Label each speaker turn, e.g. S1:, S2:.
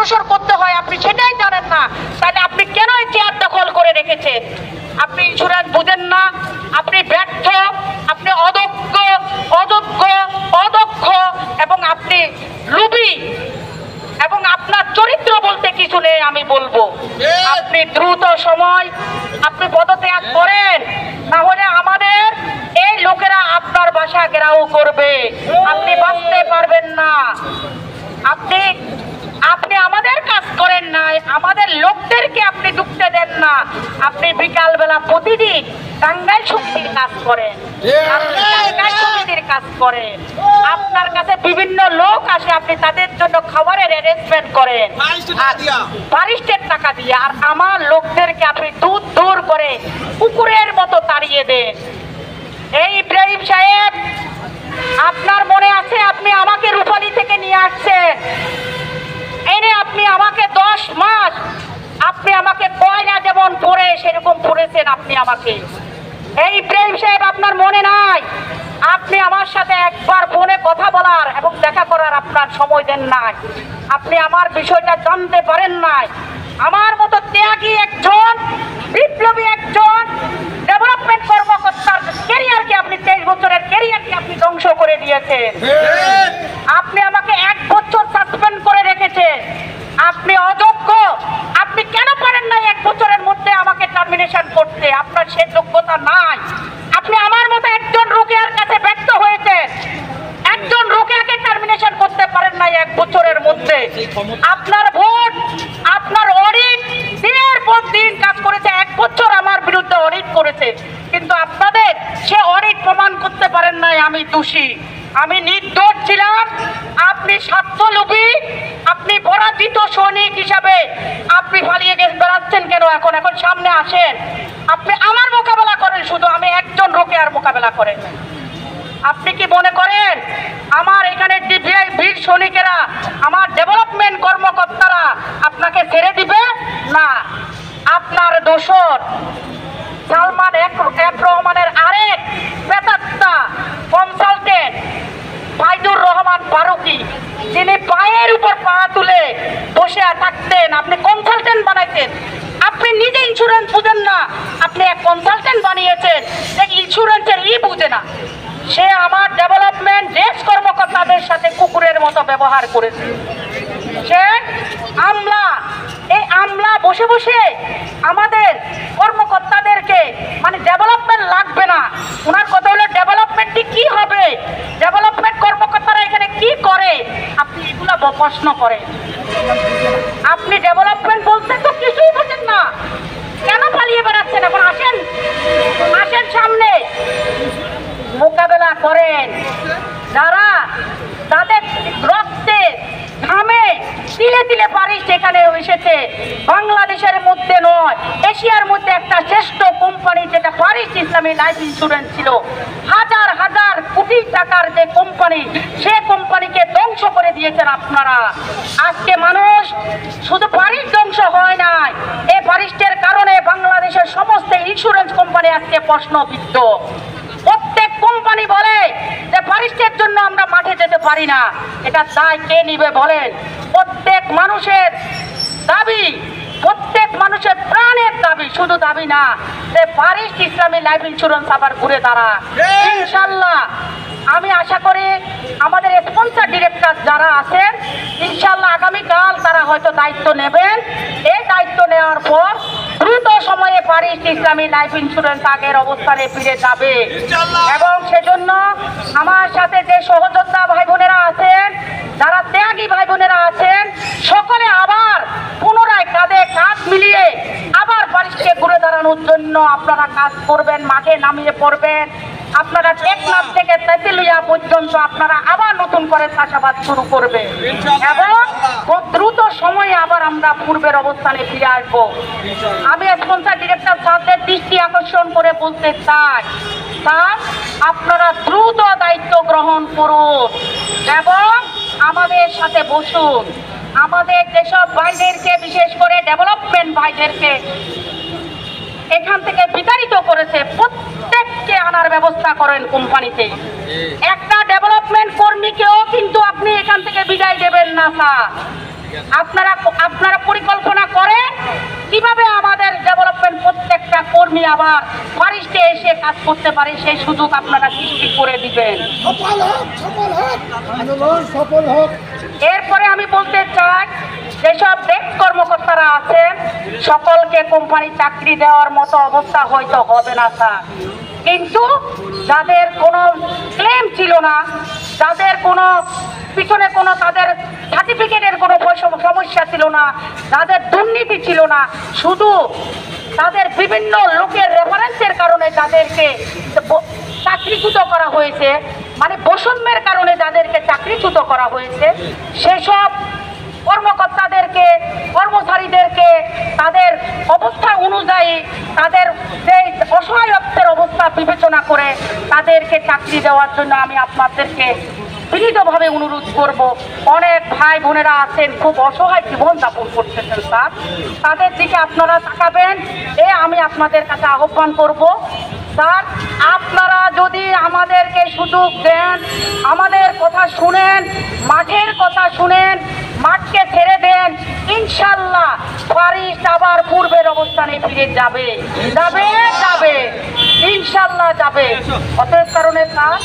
S1: অগ্রসর করতে হয় আপনি সেটাই জানেন না, তাহলে আপনি কেন এই চেয়ার দখল করে রেখেছেন? আপনি ইন্স্যুরেন্স বুঝেন না, আপনি ব্যর্থ, আপনি অদক্ষ, অযোগ্য, অদক্ষ এবং আপনি লোভী এবং আপনার চরিত্র বলতে কিছু নেই। আমি বলবো আপনি দ্রুত সময় আপনি পদত্যাগ করেন, না হলে আমাদের এই লোকেরা আপনার বাসা ঘেরাও করবে, আপনি বাঁচতে পারবেন না। আপনি আপনি আমাদের কাজ করেন না, আমাদের লোকদেরকে আপনি ঢুকতে দেন না। আপনি বিকালবেলা প্রতিদিন টাঙ্গাইল সমিতির কাজ করেন, আপনি টাঙ্গাইল সমিতির কাজ করেন, আপনার কাছে বিভিন্ন লোক আসে, আপনি তাদের জন্য খাবারের অ্যারেঞ্জমেন্ট করেন ফারিস্টের টাকা দিয়ে, আর আমার লোকদেরকে আপনি দূর দূর করে কুকুরের মতো তাড়িয়ে দেন। এই ইব্রাহিম সাহেব, আপনার মনে আছে আপনি আমাকে রূপালী থেকে নিয়ে আসছেন, এনে আপনি আমাকে 10 মাস আপনি আমাকে কয়লা যেমন পড়ে সেরকম পড়েছেন আপনি আমাকে। এই ইব্রাহিম সাহেব, আপনার মনে নাই আপনি আমার সাথে একবার ফোনে কথা বলার এবং দেখা করার আপনার সময় দেন নাই, আপনি আমার বিষয়টা জানতে পারেন নাই। আমার মতো ত্যাগী একজন বিপ্লবী একজন ডেভেলপমেন্ট কর্মকর্তার ক্যারিয়ারকে আপনি 23 বছরের ক্যারিয়ারকে আপনি ধ্বংস করে দিয়েছেন। আপনি আমাকে 1 বছর সাসপেন্ড করে রেখেছেন, আপনি অযোগ্য। আপনি কেন পারেন না 1 বছরের মধ্যে আমাকে টার্মিনেশন করতে? আপনার সে যোগ্যতা নাই। আপনি আমার মতো একজন রোকেয়ার কাছে ব্যর্থ হয়েছেন, একজন রোকেয়াকে টার্মিনেশন করতে পারেন না 1 বছরের মধ্যে। আপনার ভোট, আপনার অডিট দিনের পর দিন কাজ করেছে, 1 বছর আমার বিরুদ্ধে অডিট করেছে, কিন্তু আপনাদের সে অডিট প্রমাণ করতে পারেন নাই আমি দোষী, আমি নির্দোষ ছিলাম। আপনি স্বার্থলোভী, আপনি পরাজিত সৈনিক হিসাবে আপনি পালিয়ে বেড়াচ্ছেন কেন? এখন সামনে আসেন, আপনি আমার মোকাবেলা করেন, শুধু আমি একজন রোকেয়ার মোকাবেলা করেন। আপনি কি মনে করেন আমার এখানে বীর সৈনিকেরা, আমার ডেভেলপমেন্ট কর্মকর্তারা আপনাকে ছেড়ে দিবে না? আপনার দোসর সালমান এফ রহমানের আরেক প্রেতাত্মা কনসালটেন্ট ফাইজুর রহমান ফারুকি, যিনি পায়ের উপর পা তুলে বসে থাকতেন, আপনি কনসালটেন্ট বানাইতেন। আপনি নিজে ইন্স্যুরেন্স বুঝেন না, আপনি এক কনসালটেন্ট বানিয়েছেন যে ইন্স্যুরেন্সের বুঝে না। সে আমার ডেভেলপমেন্ট ডেস্ক কর্মকর্তাদের সাথে কুকুরের মতো ব্যবহার করেছে। সে আমলা, এই আমলা বসে বসে আমাদের কর্মকর্তাদেরকে, মানে ডেভেলপমেন্ট লাগবে না, ওনার কথা হলো ডেভেলপমেন্টটি কি হবে, ডেভেলপমেন্ট কর্মকর্তারা এখানে কি করে, আপনি এগুলো প্রশ্ন করেন। আপনি ডেভেলপমেন্ট বলতে তো কিছুই বোঝেন না, কেন পালিয়ে বেড়াচ্ছেন? এখন আসেন, আসেন সামনে, মোকাবেলা করেন। যারা তাদের রক্তে ঘামে তিলে তিলে পারি সেখানে এসেছে, বাংলাদেশের মধ্যে নয়, এশিয়ার মধ্যে একটা শ্রেষ্ঠ কোম্পানি যেটা পারিস ইসলামী লাইফ ইন্স্যুরেন্স ছিল, হাজার হাজার কোটি টাকার যে কোম্পানি, সে কোম্পানিকে ধ্বংস করে দিয়েছেন আপনারা। আজকে মানুষ শুধু পারিস ধ্বংস হয় নাই, এই পারিসের কারণে বাংলাদেশের সমস্ত ইন্স্যুরেন্স কোম্পানি আজকে প্রশ্নবিদ্ধ। প্রত্যেক কোম্পানি বলে যে পারিসের জন্য আমরা মাঠে যেতে পারি না, এটা দায় কে নিবে বলেন? প্রত্যেক মানুষের দাবি, প্রত্যেক মানুষের প্রাণের দাবি, শুধু দাবি না যে পারিস ইসলামী লাইফ ইন্স্যুরেন্স আবার ঘুরে দাঁড়া। ইনশাল্লাহ আমি আশা করি আমাদের স্পন্সর ডিরেক্টর যারা আছেন, ইনশাল্লাহ আগামীকাল তারা হয়তো দায়িত্ব নেবেন। এই দায়িত্ব নেওয়ার পর দ্রুত সময়ে পারিস ইসলামী লাইফ ইন্স্যুরেন্স আগের অবস্থানে ফিরে যাবে, এবং সেজন্য আমার সাথে যে সহযোদ্ধা ভাই বোনেরা আছেন, যারা ত্যাগী ভাই বোনেরা আছেন, সকলে আবার পুনরায় কাঁধে কাঁধ মিলিয়ে আবার পারিসকে ঘুরে দাঁড়ানোর জন্য আপনারা কাজ করবেন, মাঠে নামিয়ে পড়বেন। আপনারা টেকনাফ থেকে তেঁতুলিয়া পর্যন্ত আপনারা আবার নতুন করে চাষাবাদ শুরু করবে, এবং খুব দ্রুত সময়ে আবার আমরা পূর্বের অবস্থানে ফিরে আসবো। আমি স্পন্সর ডিরেক্টর স্যারদের দৃষ্টি আকর্ষণ করে বলতে চাই, স্যার আপনারা দ্রুত দায়িত্ব গ্রহণ করুন এবং আমাদের সাথে বসুন। আমাদের যেসব ভাইদেরকে, বিশেষ করে ডেভেলপমেন্ট ভাইদেরকে এখান থেকে বিতাড়িত করেছে, প্রত্যেককে আনার ব্যবস্থা করেন কোম্পানিতে। একটা ডেভেলপমেন্ট কর্মীকেও কিন্তু আপনি এখান থেকে বিদায় দেবেন না স্যার, আপনারা আপনারা পরিকল্পনা করেন কিভাবে আমাদের ডেভেলপমেন্ট প্রত্যেকটা কর্মী আবার ফরেস্টে এসে কাজ করতে পারে, সেই সুযোগ আপনারা সৃষ্টি করে দিবেন।
S2: সফল হোক, সফল হোক, আন্দোলন সফল হোক।
S1: এরপরে আমি বলতে চাই, যেসব ডেস্ক কর্মকর্তারা আছেন সকলকে কোম্পানি চাকরি দেওয়ার মতো অবস্থা হয়তো হবে না স্যার, কিন্তু যাদের কোনো ক্লেম ছিল না, যাদের কোনো পিছনে কোনো তাদের সার্টিফিকেটের কোনো সমস্যা ছিল না, যাদের দুর্নীতি ছিল না, শুধু তাদের বিভিন্ন লোকের রেফারেন্সের কারণে যাদেরকে চাকরিচ্যুত করা হয়েছে, মানে বৈষম্যের কারণে যাদেরকে চাকরিচ্যুত করা হয়েছে, সেসব কর্মকর্তাদেরকে কর্মচারীদেরকে তাদের অবস্থা অনুযায়ী তাদের যে অসহায়ত্বের অবস্থা বিবেচনা করে তাদেরকে চাকরি দেওয়ার জন্য আমি আপনাদেরকে বিনীতভাবে অনুরোধ করব। অনেক ভাই বোনেরা আছেন খুব অসহায় জীবনযাপন করতেছেন স্যার, তাদের দিকে আপনারা তাকাবেন, আমি আপনাদের কাছে আহ্বান করব। স্যার, আপনারা যদি আমাদেরকে সুযোগ দেন, আমাদের কথা শুনেন, মাঠের কথা শুনেন, মাঠকে ছেড়ে দেন, ইনশাল্লাহ ফরেস্ট আবার পূর্বের অবস্থানে ফিরে যাবে, যাবে যাবে, ইনশাল্লাহ যাবে। অতএব কারণে স্যার